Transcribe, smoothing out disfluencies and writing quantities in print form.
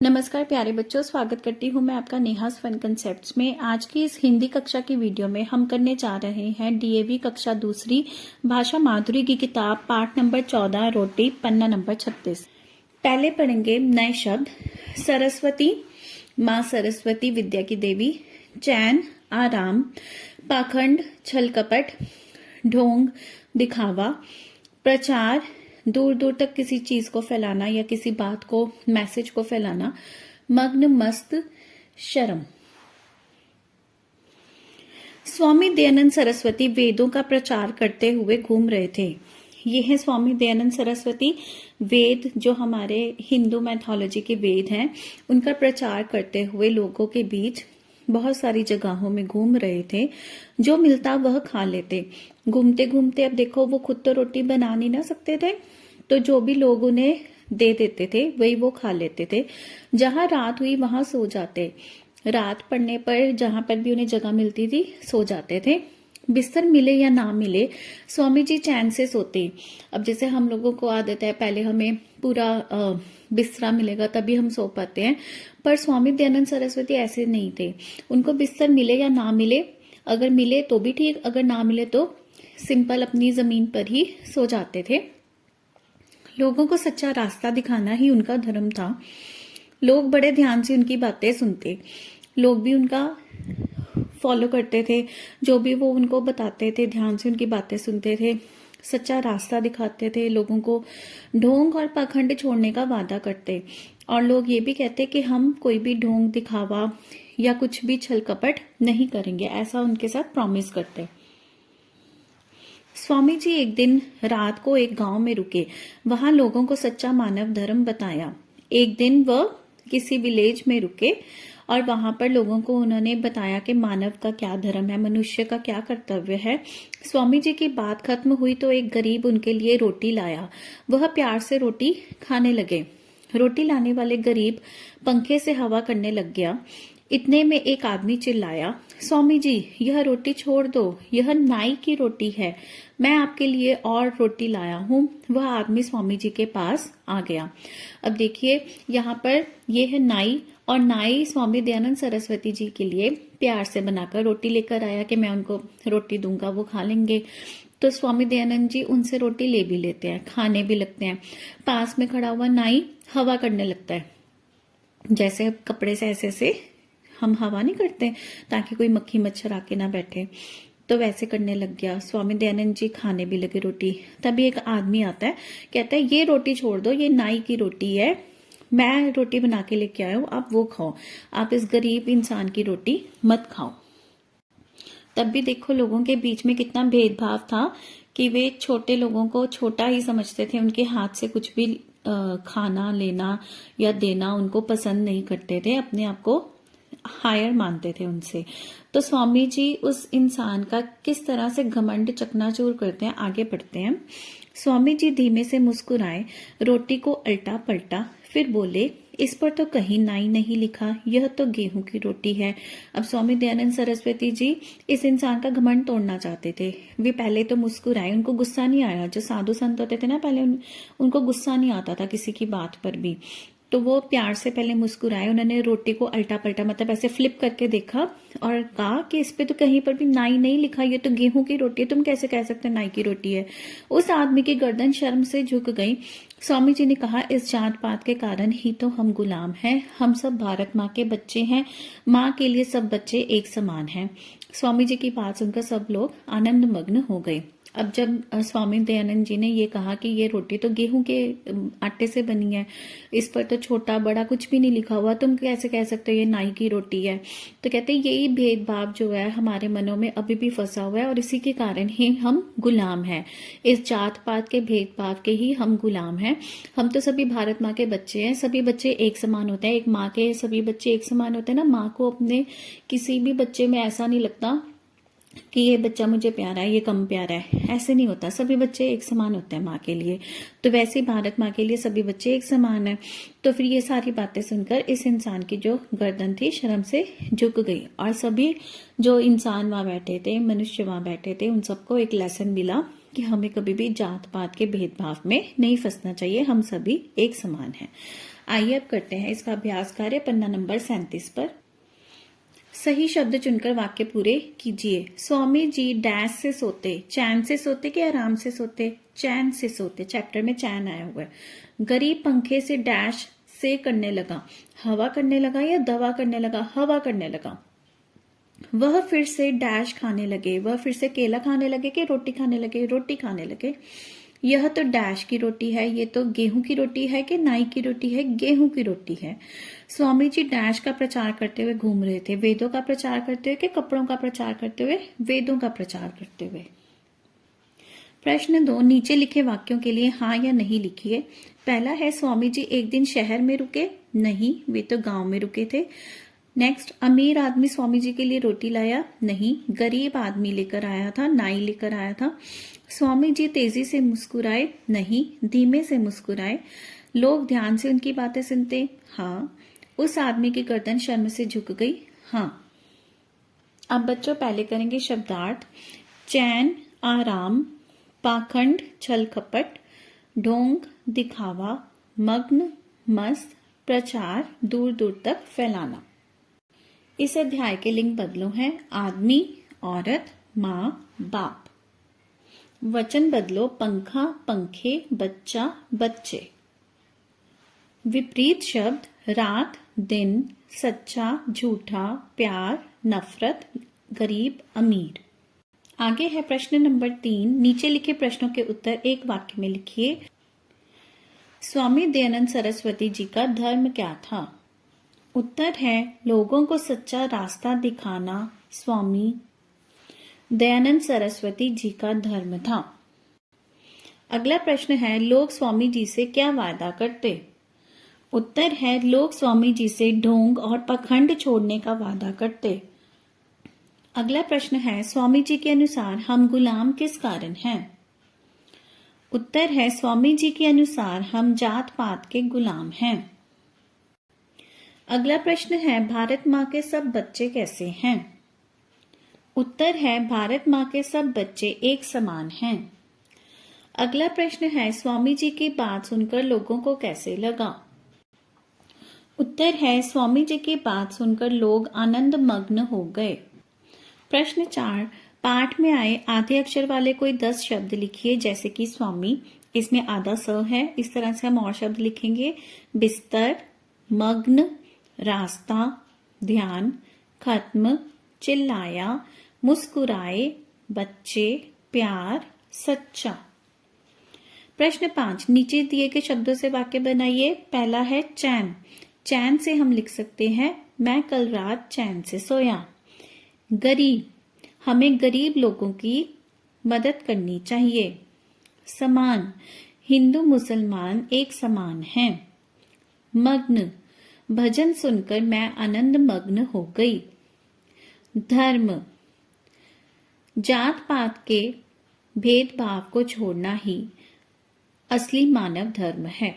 नमस्कार प्यारे बच्चों, स्वागत करती हूँ मैं आपका नेहास फन कंसेप्ट्स में। आज की इस हिंदी कक्षा की वीडियो में हम करने जा रहे हैं डीएवी कक्षा दूसरी भाषा माधुरी की किताब पाठ नंबर 14 रोटी पन्ना नंबर 36। पहले पढ़ेंगे नए शब्द। सरस्वती, माँ सरस्वती विद्या की देवी। चैन, आराम। पाखंड, छल कपट। ढोंग, दिखावा। प्रचार, दूर दूर तक किसी चीज को फैलाना या किसी बात को, मैसेज को फैलाना। मग्न, मस्त, शर्म। स्वामी दयानंद सरस्वती वेदों का प्रचार करते हुए घूम रहे थे। ये है स्वामी दयानंद सरस्वती। वेद जो हमारे हिंदू मैथोलॉजी के वेद हैं, उनका प्रचार करते हुए लोगों के बीच बहुत सारी जगहों में घूम रहे थे। जो मिलता वह खा लेते। घूमते घूमते अब देखो, वो खुद तो रोटी बना नहीं ना सकते थे, तो जो भी लोग उन्हें दे देते थे वही वो खा लेते थे। जहां रात हुई वहां सो जाते। रात पड़ने पर जहां पर भी उन्हें जगह मिलती थी सो जाते थे। बिस्तर मिले या ना मिले, स्वामी जी चैन से सोते। अब जैसे हम लोगों को आदत है, पहले हमें पूरा बिस्तरा मिलेगा तभी हम सो पाते हैं, पर स्वामी दयानंद सरस्वती ऐसे नहीं थे। उनको बिस्तर मिले या ना मिले, अगर मिले तो भी ठीक, अगर ना मिले तो सिंपल अपनी जमीन पर ही सो जाते थे। लोगों को सच्चा रास्ता दिखाना ही उनका धर्म था। लोग बड़े ध्यान से उनकी बातें सुनते, लोग भी उनका फॉलो करते थे। जो भी वो उनको बताते थे ध्यान से उनकी बातें सुनते थे, सच्चा रास्ता दिखाते थे लोगों को। ढोंग और पाखंड छोड़ने का वादा करते, और लोग ये भी कहते कि हम कोई भी ढोंग, दिखावा या कुछ भी छल कपट नहीं करेंगे, ऐसा उनके साथ प्रॉमिस करते। स्वामी जी एक दिन रात को एक गांव में रुके, वहां लोगों को सच्चा मानव धर्म बताया। एक दिन वह किसी विलेज में रुके और वहां पर लोगों को उन्होंने बताया कि मानव का क्या धर्म है, मनुष्य का क्या कर्तव्य है। स्वामी जी की बात खत्म हुई तो एक गरीब उनके लिए रोटी लाया। वह प्यार से रोटी खाने लगे। रोटी लाने वाले गरीब पंखे से हवा करने लग गया। इतने में एक आदमी चिल्लाया, स्वामी जी यह रोटी छोड़ दो, यह नाई की रोटी है, मैं आपके लिए और रोटी लाया हूँ। वह आदमी स्वामी जी के पास आ गया। अब देखिए यहाँ पर यह है नाई, और नाई स्वामी दयानंद सरस्वती जी के लिए प्यार से बनाकर रोटी लेकर आया कि मैं उनको रोटी दूंगा, वो खा लेंगे। तो स्वामी दयानंद जी उनसे रोटी ले भी लेते हैं, खाने भी लगते हैं। पास में खड़ा हुआ नाई हवा करने लगता है, जैसे कपड़े से ऐसे से हम हवा नहीं करते ताकि कोई मक्खी मच्छर आके ना बैठे, तो वैसे करने लग गया। स्वामी दयानंद जी खाने भी लगे रोटी। तभी एक आदमी आता है, कहता है ये रोटी छोड़ दो, ये नाई की रोटी है, मैं रोटी बना के लेके आया हूं, आप वो खाओ, आप इस गरीब इंसान की रोटी मत खाओ। तब भी देखो लोगों के बीच में कितना भेदभाव था कि वे छोटे लोगों को छोटा ही समझते थे, उनके हाथ से कुछ भी खाना लेना या देना उनको पसंद नहीं करते थे, अपने आप को हायर मानते थे उनसे। तो स्वामी जी उस इंसान का किस तरह से घमंड चकनाचूर करते हैं, आगे बढ़ते हैं। स्वामी जी धीमे से मुस्कुराए, रोटी को अल्टा पलटा, फिर बोले, इस पर तो कहीं नाई नहीं लिखा, यह तो गेहूं की रोटी है। अब स्वामी दयानंद सरस्वती जी इस इंसान का घमंड तोड़ना चाहते थे। वे पहले तो मुस्कुराए, उनको गुस्सा नहीं आया। जो साधु संत होते थे ना पहले, उनको गुस्सा नहीं आता था किसी की बात पर भी, तो वो प्यार से पहले मुस्कुराए। उन्होंने रोटी को अल्टा पलटा, मतलब ऐसे फ्लिप करके देखा और कहा कि इस पे तो कहीं पर भी नाई नहीं लिखा, ये तो गेहूं की रोटी है, तुम कैसे कह सकते नाई की रोटी है। उस आदमी की गर्दन शर्म से झुक गई। स्वामी जी ने कहा, इस जात पात के कारण ही तो हम गुलाम हैं, हम सब भारत माँ के बच्चे हैं, माँ के लिए सब बच्चे एक समान हैं। स्वामी जी की बात सुनकर सब लोग आनंद मग्न हो गए। अब जब स्वामी दयानंद जी ने ये कहा कि ये रोटी तो गेहूं के आटे से बनी है, इस पर तो छोटा बड़ा कुछ भी नहीं लिखा हुआ, तुम कैसे कह सकते हो ये नाई की रोटी है। तो कहते हैं यही भेदभाव जो है हमारे मनों में अभी भी फंसा हुआ है, और इसी के कारण ही हम गुलाम हैं। इस जात पात के भेदभाव के ही हम गुलाम हैं। हम तो सभी भारत माँ के बच्चे हैं, सभी बच्चे एक समान होते हैं। एक माँ के सभी बच्चे एक समान होते हैं ना। माँ को अपने किसी भी बच्चे में ऐसा नहीं लगता कि ये बच्चा मुझे प्यारा है, ये कम प्यारा है, ऐसे नहीं होता। सभी बच्चे एक समान होते हैं माँ के लिए। तो वैसे ही भारत माँ के लिए सभी बच्चे एक समान है। तो फिर ये सारी बातें सुनकर इस इंसान की जो गर्दन थी शर्म से झुक गई, और सभी जो इंसान वहां बैठे थे, मनुष्य वहां बैठे थे, उन सबको एक लेसन मिला कि हमें कभी भी जात पात के भेदभाव में नहीं फंसना चाहिए, हम सभी एक समान हैं। आइए अब करते हैं इसका अभ्यास कार्य पन्ना नंबर 37 पर। सही शब्द चुनकर वाक्य पूरे कीजिए। स्वामी जी डैश से सोते, चैन से सोते कि आराम से सोते? चैन से सोते। चैप्टर में चैन आया हुआ है। गरीब पंखे से डैश से करने लगा, हवा करने लगा या दवा करने लगा? हवा करने लगा। वह फिर से डैश खाने लगे, वह फिर से केला खाने लगे कि रोटी खाने लगे? रोटी खाने लगे। यह तो डैश की रोटी है, ये तो गेहूं की रोटी है कि नाई की रोटी है? गेहूं की रोटी है। स्वामी जी डैश का प्रचार करते हुए घूम रहे थे, वेदों का प्रचार करते हुए कि कपड़ों का प्रचार करते हुए? वेदों का प्रचार करते हुए। प्रश्न 2, नीचे लिखे वाक्यों के लिए हाँ या नहीं लिखिए। पहला है स्वामी जी एक दिन शहर में रुके? नहीं, वे तो गांव में रुके थे। नेक्स्ट, अमीर आदमी स्वामी जी के लिए रोटी लाया? नहीं, गरीब आदमी लेकर आया था, नाई लेकर आया था। स्वामी जी तेजी से मुस्कुराए? नहीं, धीमे से मुस्कुराए। लोग ध्यान से उनकी बातें सुनते? हाँ। उस आदमी की गर्दन शर्म से झुक गई? हाँ। अब बच्चों पहले करेंगे शब्दार्थ। चैन आराम, पाखंड छल कपट, ढोंग दिखावा, मग्न मस्त, प्रचार दूर दूर तक फैलाना। इस अध्याय के लिंग बदलो हैं आदमी, औरत, माँ, बाप। वचन बदलो पंखा, पंखे, बच्चा, बच्चे। विपरीत शब्द रात, दिन, सच्चा, झूठा, प्यार, नफरत, गरीब, अमीर। आगे है प्रश्न नंबर 3। नीचे लिखे प्रश्नों के उत्तर एक वाक्य में लिखिए। स्वामी दयानंद सरस्वती जी का धर्म क्या था? उत्तर है लोगों को सच्चा रास्ता दिखाना स्वामी दयानंद सरस्वती जी का धर्म था। अगला प्रश्न है लोग स्वामी जी से क्या वादा करते? उत्तर है लोग स्वामी जी से ढोंग और पखंड छोड़ने का वादा करते। अगला प्रश्न है स्वामी जी के अनुसार हम गुलाम किस कारण हैं? उत्तर है स्वामी जी के अनुसार हम जात पात के गुलाम हैं। अगला प्रश्न है भारत माँ के सब बच्चे कैसे हैं? उत्तर है भारत माँ के सब बच्चे एक समान हैं। अगला प्रश्न है स्वामी जी की बात सुनकर लोगों को कैसे लगा? उत्तर है स्वामी जी की बात सुनकर लोग आनंद मग्न हो गए। प्रश्न 4, पाठ में आए आधे अक्षर वाले कोई 10 शब्द लिखिए जैसे कि स्वामी, इसमें आधा स है, इस तरह से हम और शब्द लिखेंगे। बिस्तर, मग्न, रास्ता, ध्यान, खत्म, चिल्लाया, मुस्कुराए, बच्चे, प्यार, सच्चा। प्रश्न 5, नीचे दिए गए शब्दों से वाक्य बनाइए। पहला है चैन। चैन से हम लिख सकते हैं मैं कल रात चैन से सोया। गरीब, हमें गरीब लोगों की मदद करनी चाहिए। समान, हिंदू मुसलमान एक समान हैं। मग्न, भजन सुनकर मैं आनंद मग्न हो गई। धर्म, जात पात के भेदभाव को छोड़ना ही असली मानव धर्म है।